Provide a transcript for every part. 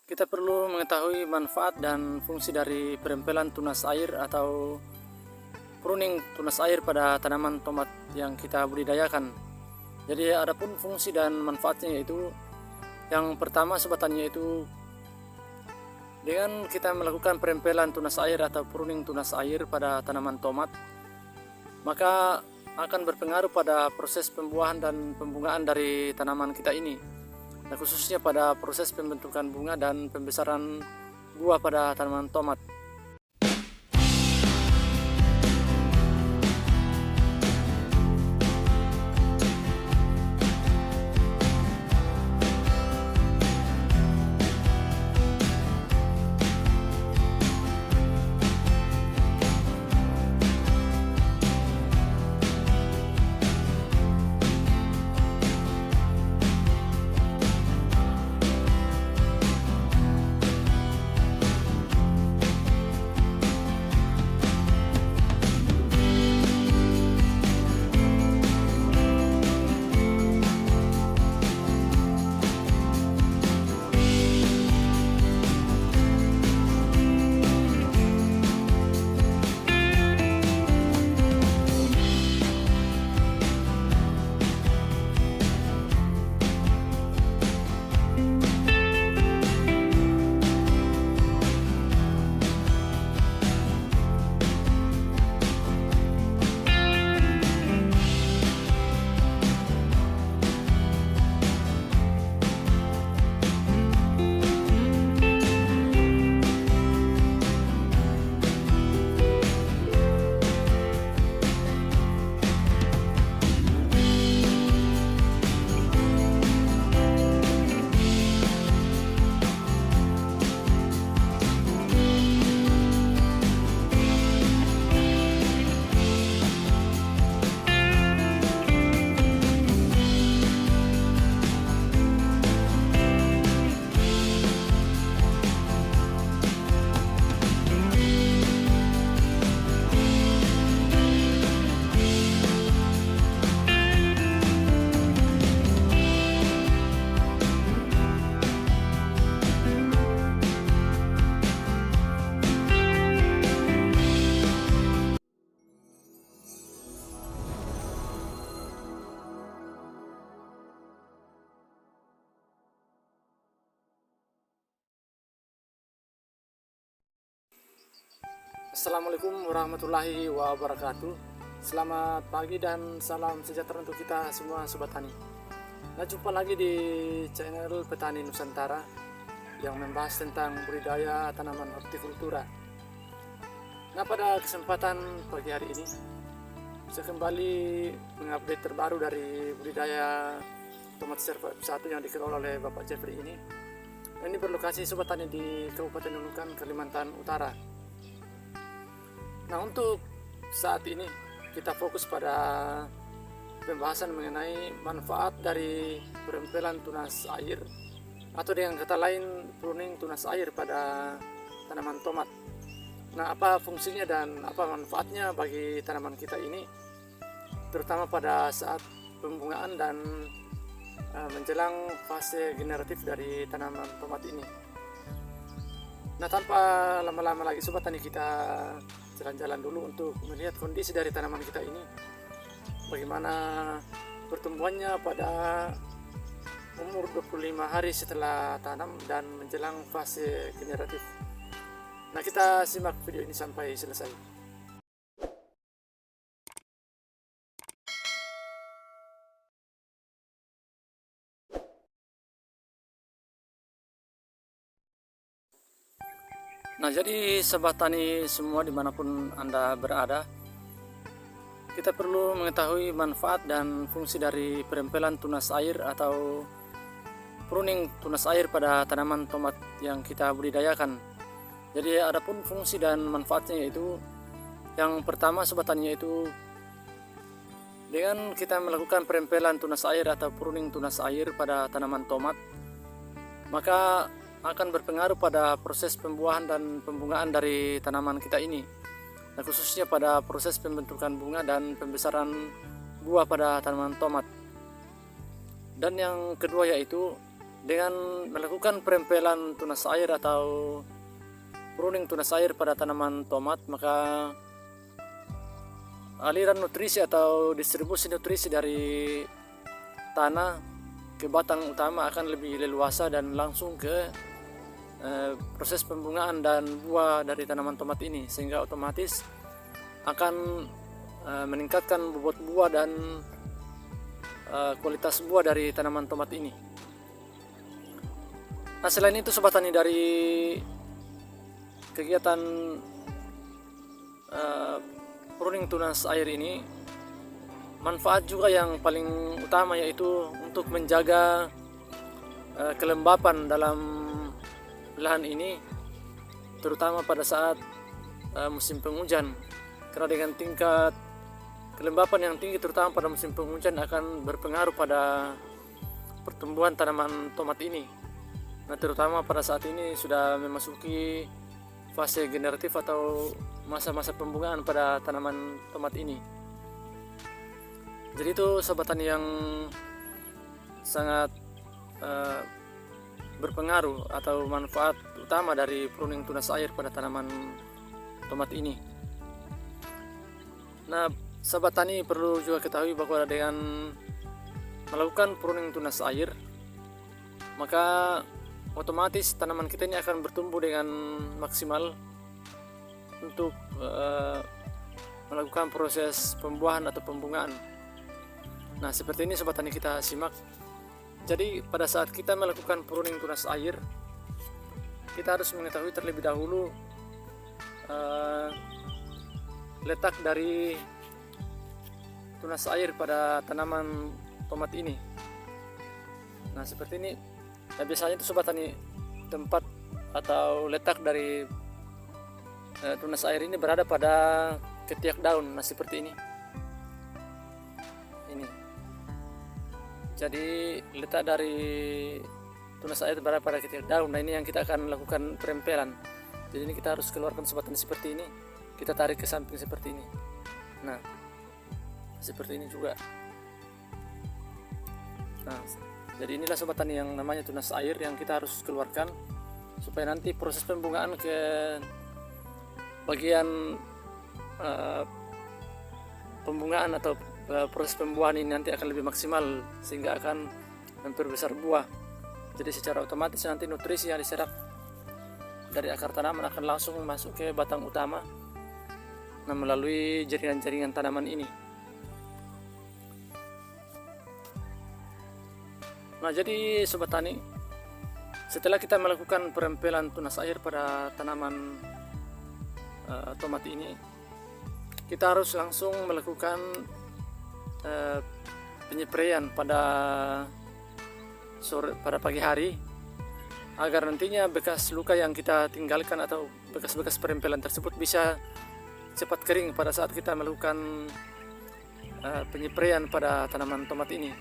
Kita perlu mengetahui manfaat dan fungsi dari perempelan tunas air atau pruning tunas air pada tanaman tomat yang kita budidayakan. Jadi adapun fungsi dan manfaatnya yaitu yang pertama sebutannya yaitu dengan kita melakukan perempelan tunas air atau pruning tunas air pada tanaman tomat, maka akan berpengaruh pada proses pembuahan dan pembungaan dari tanaman kita ini. Nah, khususnya pada proses pembentukan bunga dan pembesaran buah pada tanaman tomat. Assalamualaikum warahmatullahi wabarakatuh. Selamat pagi dan salam sejahtera untuk kita semua Sobat Tani. Nah, jumpa lagi di channel Petani Nusantara yang membahas tentang budidaya tanaman hortikultura. Nah, pada kesempatan pagi hari ini saya kembali mengupdate terbaru dari budidaya tomat serva 1 yang dikelola oleh Bapak Jeffrey ini. Ini berlokasi Sobat Tani di Kabupaten Nunukan, Kalimantan Utara. Nah, untuk saat ini kita fokus pada pembahasan mengenai manfaat dari perempelan tunas air atau dengan kata lain pruning tunas air pada tanaman tomat. Nah, apa fungsinya dan apa manfaatnya bagi tanaman kita ini, terutama pada saat pembungaan dan menjelang fase generatif dari tanaman tomat ini. Nah, tanpa lama-lama lagi Sobat Tani, kita jalan-jalan dulu untuk melihat kondisi dari tanaman kita ini, bagaimana pertumbuhannya pada umur 25 hari setelah tanam dan menjelang fase generatif. Nah, kita simak video ini sampai selesai. Nah, jadi Sobat Tani semua dimanapun Anda berada, kita perlu mengetahui manfaat dan fungsi dari perempelan tunas air atau pruning tunas air pada tanaman tomat yang kita budidayakan. Jadi adapun fungsi dan manfaatnya yaitu yang pertama Sobat Tani yaitu dengan kita melakukan perempelan tunas air atau pruning tunas air pada tanaman tomat, maka akan berpengaruh pada proses pembuahan dan pembungaan dari tanaman kita ini. Nah, khususnya pada proses pembentukan bunga dan pembesaran buah pada tanaman tomat. Dan yang kedua yaitu Dengan melakukan perempelan tunas air atau pruning tunas air pada tanaman tomat, maka aliran nutrisi atau distribusi nutrisi dari tanah ke batang utama akan lebih leluasa dan langsung ke proses pembungaan dan buah dari tanaman tomat ini, sehingga otomatis akan meningkatkan bobot buah dan kualitas buah dari tanaman tomat ini. Nah, selain itu sobat tani, dari kegiatan pruning tunas air ini, manfaat juga yang paling utama yaitu untuk menjaga kelembapan dalam lahan ini, terutama pada saat musim penghujan, karena dengan tingkat kelembapan yang tinggi terutama pada musim penghujan akan berpengaruh pada pertumbuhan tanaman tomat ini. Nah, terutama pada saat ini sudah memasuki fase generatif atau masa-masa pembungaan pada tanaman tomat ini. Jadi itu sobat tani yang sangat berpengaruh atau manfaat utama dari pruning tunas air pada tanaman tomat ini. Nah, sahabat tani perlu juga ketahui bahwa dengan melakukan pruning tunas air, maka otomatis tanaman kita ini akan bertumbuh dengan maksimal untuk melakukan proses pembuahan atau pembungaan. Nah, seperti ini sobat tani, kita simak. Jadi pada saat kita melakukan pruning tunas air, kita harus mengetahui terlebih dahulu letak dari tunas air pada tanaman tomat ini. Nah, seperti ini. Nah, biasanya itu sobat tani, tempat atau letak dari tunas air ini berada pada ketiak daun. Nah, seperti ini. Jadi letak dari tunas air berada pada ketiak daun. Nah, ini yang kita akan lakukan perempelan. Jadi ini kita harus keluarkan sobat tani seperti ini. Kita tarik ke samping seperti ini. Nah, seperti ini juga. Nah, jadi inilah sobat tani yang namanya tunas air yang kita harus keluarkan supaya nanti proses pembungaan ke bagian pembungaan atau proses pembuahan ini nanti akan lebih maksimal, sehingga akan memperbesar buah. Jadi secara otomatis nanti nutrisi yang diserap dari akar tanaman akan langsung masuk ke batang utama, nah, melalui jaringan-jaringan tanaman ini. Nah, jadi sobat tani, setelah kita melakukan perempelan tunas air pada tanaman tomat ini, kita harus langsung melakukan penyepraian pada pagi hari, agar nantinya bekas luka yang kita tinggalkan atau bekas-bekas perempelan tersebut bisa cepat kering pada saat kita melakukan penyepraian pada tanaman tomat ini.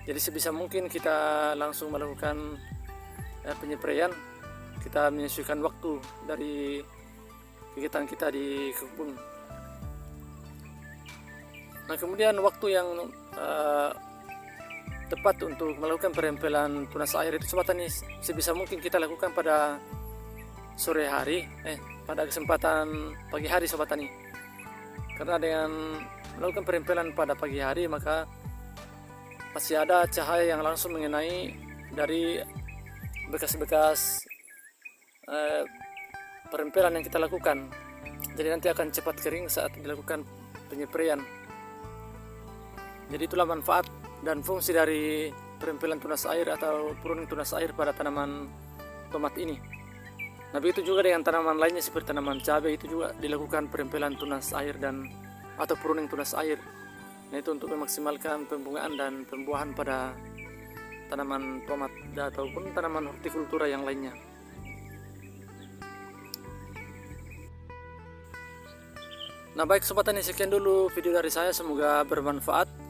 Jadi sebisa mungkin kita langsung melakukan penyepraian. Kita menyesuaikan waktu dari kegiatan kita di kebun. Nah, kemudian waktu yang tepat untuk melakukan perempelan tunas air itu sobat tani, sebisa mungkin kita lakukan pada sore hari, pada kesempatan pagi hari sobat tani. Karena dengan melakukan perempelan pada pagi hari, maka masih ada cahaya yang langsung mengenai dari bekas-bekas perempelan yang kita lakukan. Jadi nanti akan cepat kering saat dilakukan penyepraian. Jadi itulah manfaat dan fungsi dari perempelan tunas air atau pruning tunas air pada tanaman tomat ini. Nah, begitu juga dengan tanaman lainnya seperti tanaman cabai, itu juga dilakukan perempelan tunas air dan atau pruning tunas air. Nah, itu untuk memaksimalkan pembungaan dan pembuahan pada tanaman tomat ataupun tanaman hortikultura yang lainnya. Nah, baik sobat tani, sekian dulu video dari saya, semoga bermanfaat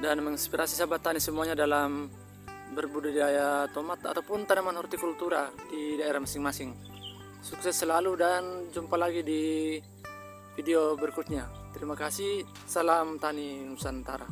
dan menginspirasi sahabat tani semuanya dalam berbudidaya tomat ataupun tanaman hortikultura di daerah masing-masing. Sukses selalu dan jumpa lagi di video berikutnya. Terima kasih, salam tani Nusantara.